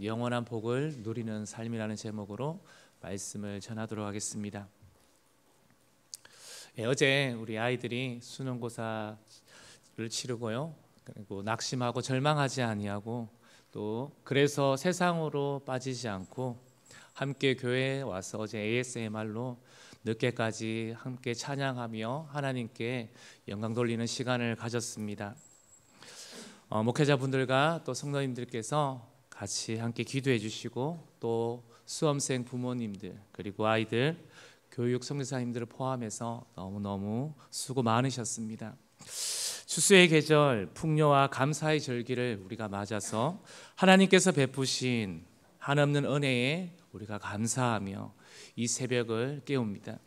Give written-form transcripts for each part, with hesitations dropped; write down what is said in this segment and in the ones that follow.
영원한 복을 누리는 삶이라는 제목으로 말씀을 전하도록 하겠습니다. 어제 우리 아이들이 수능고사를 치르고요, 그리고 낙심하고 절망하지 아니하고 또 그래서 세상으로 빠지지 않고 함께 교회에 와서 어제 ASMR로 늦게까지 함께 찬양하며 하나님께 영광 돌리는 시간을 가졌습니다. 목회자분들과 또 성도님들께서 같이 함께 기도해 주시고 또 수험생 부모님들 그리고 아이들 교육 선교사님들을 포함해서 너무너무 수고 많으셨습니다. 추수의 계절 풍요와 감사의 절기를 우리가 맞아서 하나님께서 베푸신 한없는 은혜에 우리가 감사하며 이 새벽을 깨웁니다.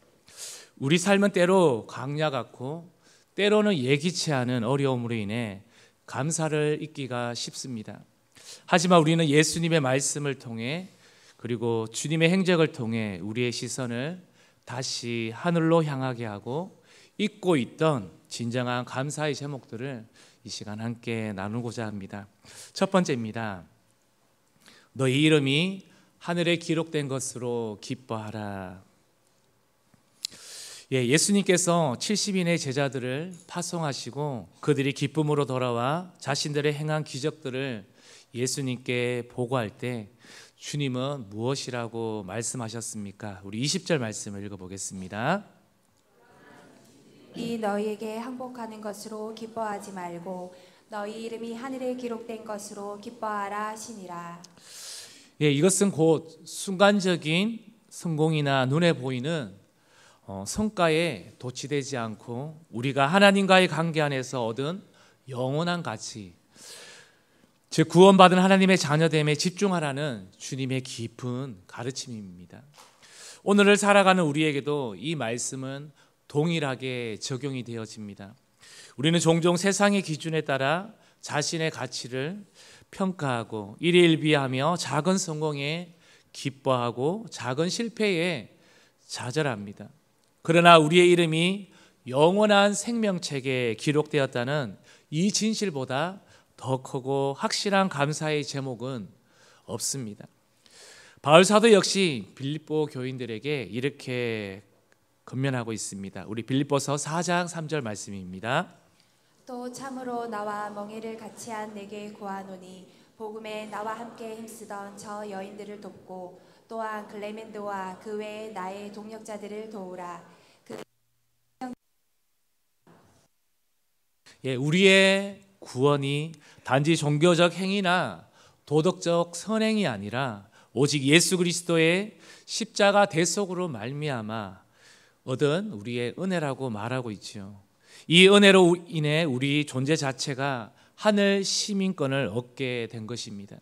우리 삶은 때로 광야 같고 때로는 예기치 않은 어려움으로 인해 감사를 잊기가 쉽습니다. 하지만 우리는 예수님의 말씀을 통해 그리고 주님의 행적을 통해 우리의 시선을 다시 하늘로 향하게 하고 잊고 있던 진정한 감사의 제목들을 이 시간 함께 나누고자 합니다. 첫 번째입니다. 너희 이름이 하늘에 기록된 것으로 기뻐하라. 예수님께서 70인의 제자들을 파송하시고 그들이 기쁨으로 돌아와 자신들의 행한 기적들을 예수님께 보고할 때 주님은 무엇이라고 말씀하셨습니까? 우리 20절 말씀을 읽어보겠습니다. 이 너희에게 항복하는 것으로 기뻐하지 말고 너희 이름이 하늘에 기록된 것으로 기뻐하라 하시니라. 이것은 곧 순간적인 성공이나 눈에 보이는 성과에 도취되지 않고 우리가 하나님과의 관계 안에서 얻은 영원한 가치, 즉 구원받은 하나님의 자녀됨에 집중하라는 주님의 깊은 가르침입니다. 오늘을 살아가는 우리에게도 이 말씀은 동일하게 적용이 되어집니다. 우리는 종종 세상의 기준에 따라 자신의 가치를 평가하고 일희일비하며 작은 성공에 기뻐하고 작은 실패에 좌절합니다. 그러나 우리의 이름이 영원한 생명책에 기록되었다는 이 진실보다 더 크고 확실한 감사의 제목은 없습니다. 바울 사도 역시 빌립보 교인들에게 이렇게 권면하고 있습니다. 우리 빌립보서 4장 3절 말씀입니다. 또 참으로 나와 멍에를 같이 한 내게 구하노니 복음에 나와 함께 힘쓰던 저 여인들을 돕고 또한 클레멘드와 그 외에 나의 동역자들을 도우라. 우리의 구원이 단지 종교적 행위나 도덕적 선행이 아니라 오직 예수 그리스도의 십자가 대속으로 말미암아 얻은 우리의 은혜라고 말하고 있지요. 이 은혜로 인해 우리 존재 자체가 하늘 시민권을 얻게 된 것입니다.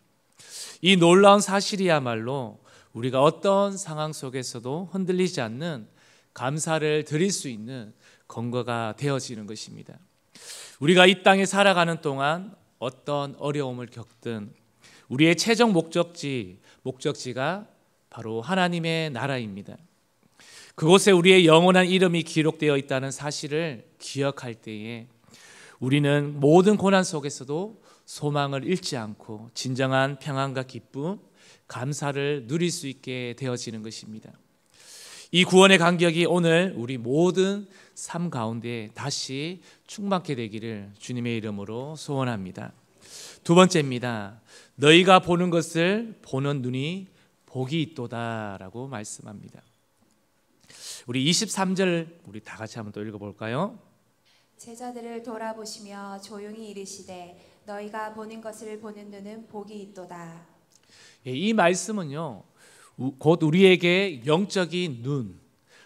이 놀라운 사실이야말로 우리가 어떤 상황 속에서도 흔들리지 않는 감사를 드릴 수 있는 근거가 되어지는 것입니다. 우리가 이 땅에 살아가는 동안 어떤 어려움을 겪든 우리의 최종 목적지가 바로 하나님의 나라입니다. 그곳에 우리의 영원한 이름이 기록되어 있다는 사실을 기억할 때에 우리는 모든 고난 속에서도 소망을 잃지 않고 진정한 평안과 기쁨, 감사를 누릴 수 있게 되어지는 것입니다. 이 구원의 간격이 오늘 우리 모든 삶 가운데 다시 충만케 되기를 주님의 이름으로 소원합니다. 두 번째입니다. 너희가 보는 것을 보는 눈이 복이 있도다라고 말씀합니다. 우리 23절 우리 다 같이 한번 또 읽어볼까요? 제자들을 돌아보시며 조용히 이르시되 너희가 보는 것을 보는 눈은 복이 있도다. 이 말씀은요, 곧 우리에게 영적인 눈,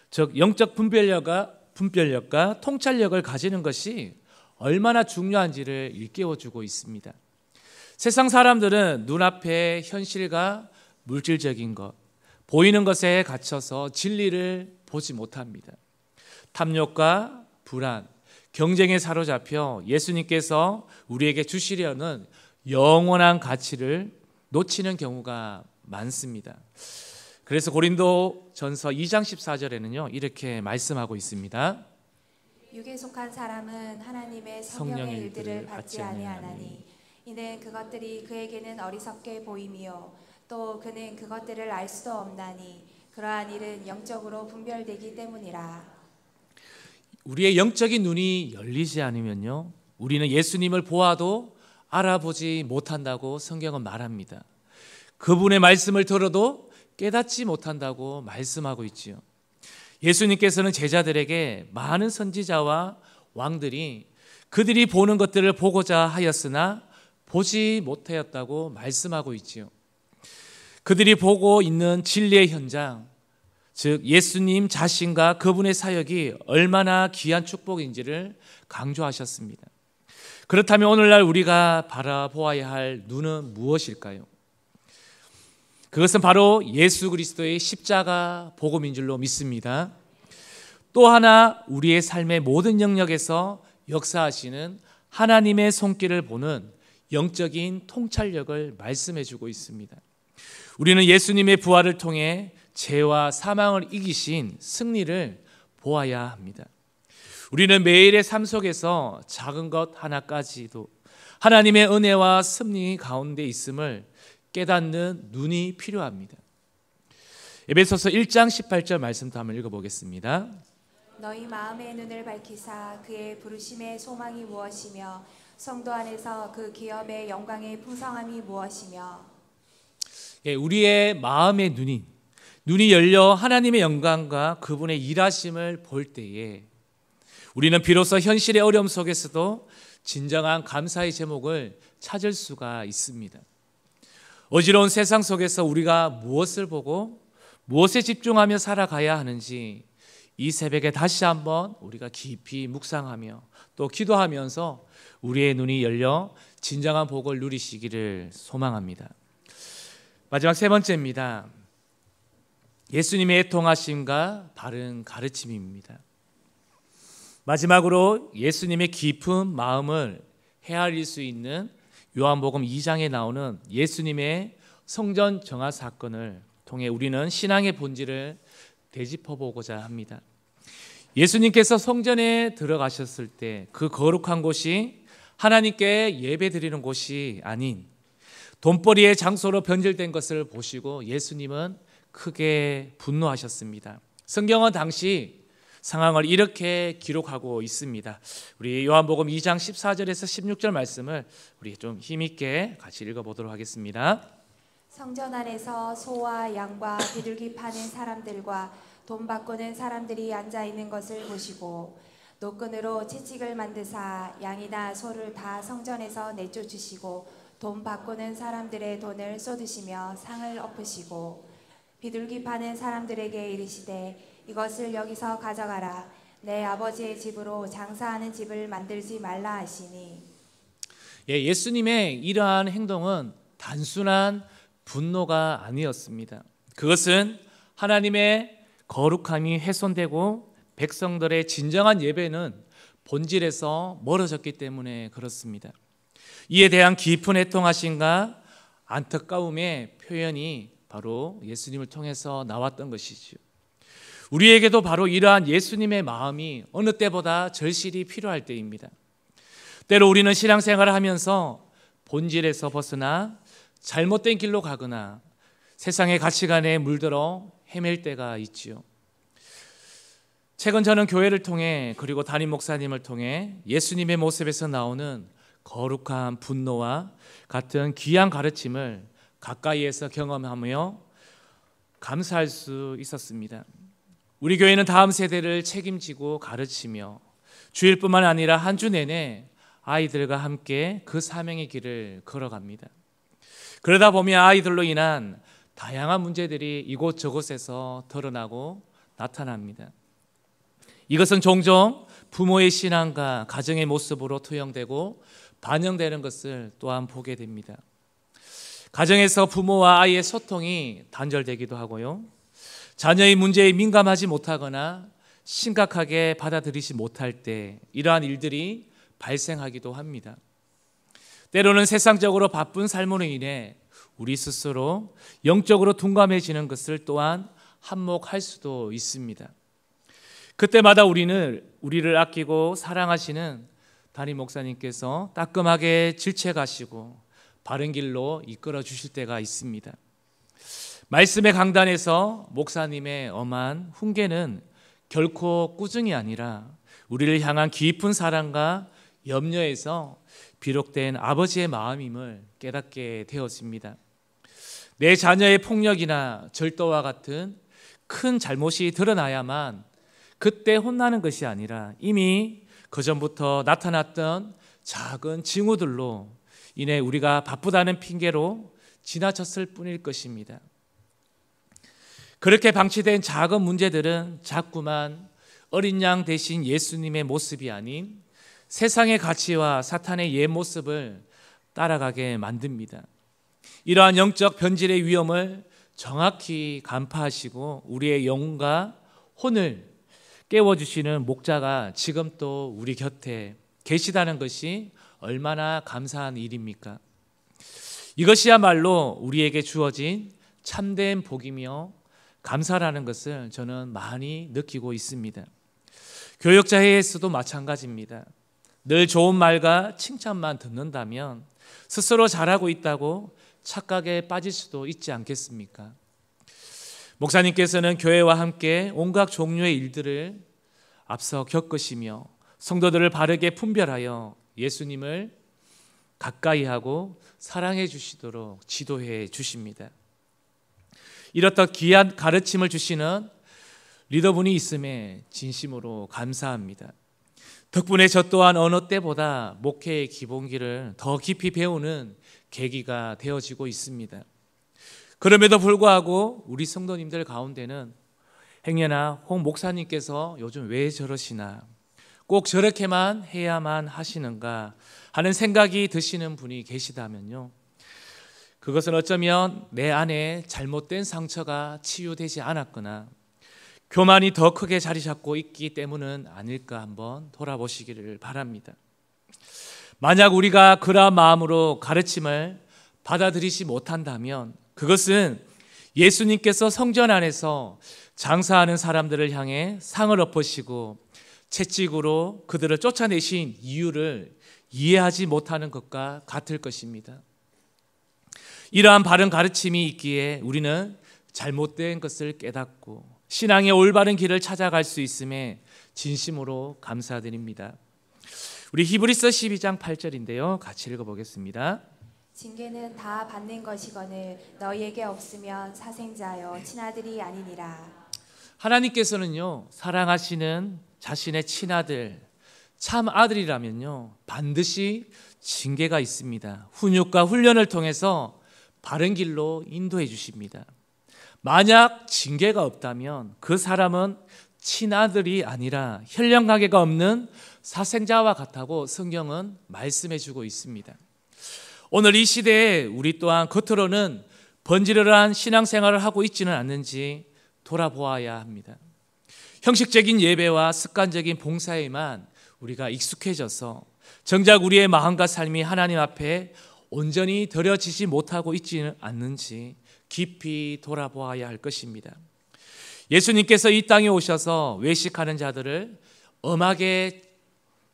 즉 영적 분별력과 통찰력을 가지는 것이 얼마나 중요한지를 일깨워주고 있습니다. 세상 사람들은 눈앞의 현실과 물질적인 것, 보이는 것에 갇혀서 진리를 보지 못합니다. 탐욕과 불안, 경쟁에 사로잡혀 예수님께서 우리에게 주시려는 영원한 가치를 놓치는 경우가 많습니다. 그래서 고린도전서 2장 14절에는요 이렇게 말씀하고 있습니다. 육에 속한 사람은 하나님의 성령의 일들을 받지 아니하나니 이는 그것들이 그에게는 어리석게 보임이요 또 그는 그것들을 알 수도 없나니 그러한 일은 영적으로 분별되기 때문이라. 우리의 영적인 눈이 열리지 않으면요, 우리는 예수님을 보아도 알아보지 못한다고 성경은 말합니다. 그분의 말씀을 들어도 깨닫지 못한다고 말씀하고 있지요. 예수님께서는 제자들에게 많은 선지자와 왕들이 그들이 보는 것들을 보고자 하였으나 보지 못하였다고 말씀하고 있지요. 그들이 보고 있는 진리의 현장, 즉 예수님 자신과 그분의 사역이 얼마나 귀한 축복인지를 강조하셨습니다. 그렇다면 오늘날 우리가 바라보아야 할 눈은 무엇일까요? 그것은 바로 예수 그리스도의 십자가 복음인 줄로 믿습니다. 또 하나 우리의 삶의 모든 영역에서 역사하시는 하나님의 손길을 보는 영적인 통찰력을 말씀해 주고 있습니다. 우리는 예수님의 부활을 통해 죄와 사망을 이기신 승리를 보아야 합니다. 우리는 매일의 삶 속에서 작은 것 하나까지도 하나님의 은혜와 섭리 가운데 있음을 깨닫는 눈이 필요합니다. 에베소서 1장 18절 말씀도 한번 읽어보겠습니다. 너희 마음의 눈을 밝히사 그의 부르심의 소망이 무엇이며 성도 안에서 그 기업의 영광의 풍성함이 무엇이며. 우리의 마음의 눈이 열려 하나님의 영광과 그분의 일하심을 볼 때에 우리는 비로소 현실의 어려움 속에서도 진정한 감사의 제목을 찾을 수가 있습니다. 어지러운 세상 속에서 우리가 무엇을 보고 무엇에 집중하며 살아가야 하는지 이 새벽에 다시 한번 우리가 깊이 묵상하며 또 기도하면서 우리의 눈이 열려 진정한 복을 누리시기를 소망합니다. 마지막 세 번째입니다. 예수님의 애통하심과 바른 가르침입니다. 마지막으로 예수님의 깊은 마음을 헤아릴 수 있는 요한복음 2장에 나오는 예수님의 성전 정화 사건을 통해 우리는 신앙의 본질을 되짚어보고자 합니다. 예수님께서 성전에 들어가셨을 때 그 거룩한 곳이 하나님께 예배드리는 곳이 아닌 돈벌이의 장소로 변질된 것을 보시고 예수님은 크게 분노하셨습니다. 성경은 당시 상황을 이렇게 기록하고 있습니다. 우리 요한복음 2장 14절에서 16절 말씀을 우리 좀 힘있게 같이 읽어보도록 하겠습니다. 성전 안에서 소와 양과 비둘기 파는 사람들과 돈 바꾸는 사람들이 앉아 있는 것을 보시고 노끈으로 채찍을 만드사 양이나 소를 다 성전에서 내쫓으시고 돈 바꾸는 사람들의 돈을 쏟으시며 상을 엎으시고 비둘기 파는 사람들에게 이르시되 이것을 여기서 가져가라. 내 아버지의 집으로 장사하는 집을 만들지 말라 하시니. 예수님의 이러한 행동은 단순한 분노가 아니었습니다. 그것은 하나님의 거룩함이 훼손되고 백성들의 진정한 예배는 본질에서 멀어졌기 때문에 그렇습니다. 이에 대한 깊은 애통하심과 안타까움의 표현이 바로 예수님을 통해서 나왔던 것이죠. 우리에게도 바로 이러한 예수님의 마음이 어느 때보다 절실히 필요할 때입니다. 때로 우리는 신앙생활을 하면서 본질에서 벗어나 잘못된 길로 가거나 세상의 가치관에 물들어 헤맬 때가 있지요. 최근 저는 교회를 통해 그리고 담임 목사님을 통해 예수님의 모습에서 나오는 거룩한 분노와 같은 귀한 가르침을 가까이에서 경험하며 감사할 수 있었습니다. 우리 교회는 다음 세대를 책임지고 가르치며 주일뿐만 아니라 한 주 내내 아이들과 함께 그 사명의 길을 걸어갑니다. 그러다 보면 아이들로 인한 다양한 문제들이 이곳저곳에서 드러나고 나타납니다. 이것은 종종 부모의 신앙과 가정의 모습으로 투영되고 반영되는 것을 또한 보게 됩니다. 가정에서 부모와 아이의 소통이 단절되기도 하고요. 자녀의 문제에 민감하지 못하거나 심각하게 받아들이지 못할 때 이러한 일들이 발생하기도 합니다. 때로는 세상적으로 바쁜 삶으로 인해 우리 스스로 영적으로 둔감해지는 것을 또한 한몫할 수도 있습니다. 그때마다 우리를 아끼고 사랑하시는 담임 목사님께서 따끔하게 질책하시고 바른 길로 이끌어 주실 때가 있습니다. 말씀의 강단에서 목사님의 엄한 훈계는 결코 꾸중이 아니라 우리를 향한 깊은 사랑과 염려에서 비롯된 아버지의 마음임을 깨닫게 되었습니다. 내 자녀의 폭력이나 절도와 같은 큰 잘못이 드러나야만 그때 혼나는 것이 아니라 이미 그전부터 나타났던 작은 징후들로 인해 우리가 바쁘다는 핑계로 지나쳤을 뿐일 것입니다. 그렇게 방치된 작은 문제들은 자꾸만 어린 양 대신 예수님의 모습이 아닌 세상의 가치와 사탄의 옛 모습을 따라가게 만듭니다. 이러한 영적 변질의 위험을 정확히 간파하시고 우리의 영과 혼을 깨워주시는 목자가 지금 또 우리 곁에 계시다는 것이 얼마나 감사한 일입니까? 이것이야말로 우리에게 주어진 참된 복이며 감사라는 것을 저는 많이 느끼고 있습니다. 교역자회에서도 마찬가지입니다. 늘 좋은 말과 칭찬만 듣는다면 스스로 잘하고 있다고 착각에 빠질 수도 있지 않겠습니까? 목사님께서는 교회와 함께 온갖 종류의 일들을 앞서 겪으시며 성도들을 바르게 분별하여 예수님을 가까이 하고 사랑해 주시도록 지도해 주십니다. 이렇듯 귀한 가르침을 주시는 리더분이 있음에 진심으로 감사합니다. 덕분에 저 또한 어느 때보다 목회의 기본기를 더 깊이 배우는 계기가 되어지고 있습니다. 그럼에도 불구하고 우리 성도님들 가운데는 행여나 홍 목사님께서 요즘 왜 저러시나, 꼭 저렇게만 해야만 하시는가 하는 생각이 드시는 분이 계시다면요, 그것은 어쩌면 내 안에 잘못된 상처가 치유되지 않았거나 교만이 더 크게 자리 잡고 있기 때문은 아닐까 한번 돌아보시기를 바랍니다. 만약 우리가 그러한 마음으로 가르침을 받아들이지 못한다면 그것은 예수님께서 성전 안에서 장사하는 사람들을 향해 상을 엎으시고 채찍으로 그들을 쫓아내신 이유를 이해하지 못하는 것과 같을 것입니다. 이러한 바른 가르침이 있기에 우리는 잘못된 것을 깨닫고 신앙의 올바른 길을 찾아갈 수 있음에 진심으로 감사드립니다. 우리 히브리서 12장 8절인데요. 같이 읽어보겠습니다. 징계는 다 받는 것이거늘 너희에게 없으면 사생자여 친아들이 아니니라. 하나님께서는요, 사랑하시는 자신의 친아들, 참 아들이라면요, 반드시 징계가 있습니다. 훈육과 훈련을 통해서 바른 길로 인도해 주십니다. 만약 징계가 없다면 그 사람은 친아들이 아니라 혈령관계가 없는 사생자와 같다고 성경은 말씀해 주고 있습니다. 오늘 이 시대에 우리 또한 겉으로는 번지르르한 신앙생활을 하고 있지는 않는지 돌아보아야 합니다. 형식적인 예배와 습관적인 봉사에만 우리가 익숙해져서 정작 우리의 마음과 삶이 하나님 앞에 온전히 드려지지 못하고 있지는 않는지 깊이 돌아보아야 할 것입니다. 예수님께서 이 땅에 오셔서 외식하는 자들을 엄하게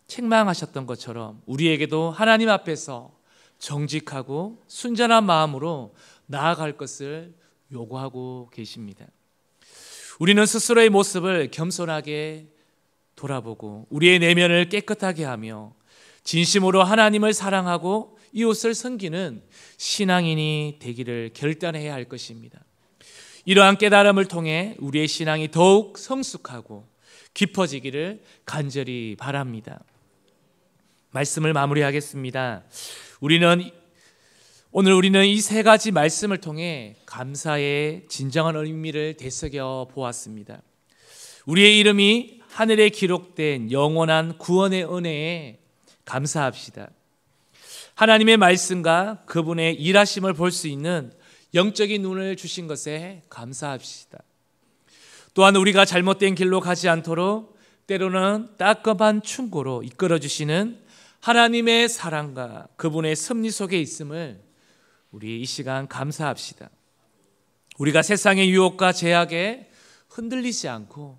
책망하셨던 것처럼 우리에게도 하나님 앞에서 정직하고 순전한 마음으로 나아갈 것을 요구하고 계십니다. 우리는 스스로의 모습을 겸손하게 돌아보고 우리의 내면을 깨끗하게 하며 진심으로 하나님을 사랑하고 이웃을 섬기는 신앙인이 되기를 결단해야 할 것입니다. 이러한 깨달음을 통해 우리의 신앙이 더욱 성숙하고 깊어지기를 간절히 바랍니다. 말씀을 마무리하겠습니다. 오늘 우리는 이 세 가지 말씀을 통해 감사의 진정한 의미를 되새겨 보았습니다. 우리의 이름이 하늘에 기록된 영원한 구원의 은혜에 감사합시다. 하나님의 말씀과 그분의 일하심을 볼 수 있는 영적인 눈을 주신 것에 감사합시다. 또한 우리가 잘못된 길로 가지 않도록 때로는 따끔한 충고로 이끌어 주시는 하나님의 사랑과 그분의 섭리 속에 있음을 우리 이 시간 감사합시다. 우리가 세상의 유혹과 제약에 흔들리지 않고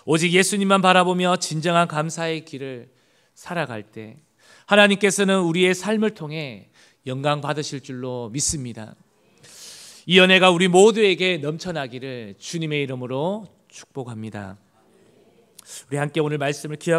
오직 예수님만 바라보며 진정한 감사의 길을 살아갈 때 하나님께서는 우리의 삶을 통해 영광 받으실 줄로 믿습니다. 이 은혜가 우리 모두에게 넘쳐나기를 주님의 이름으로 축복합니다. 우리 함께 오늘 말씀을 기억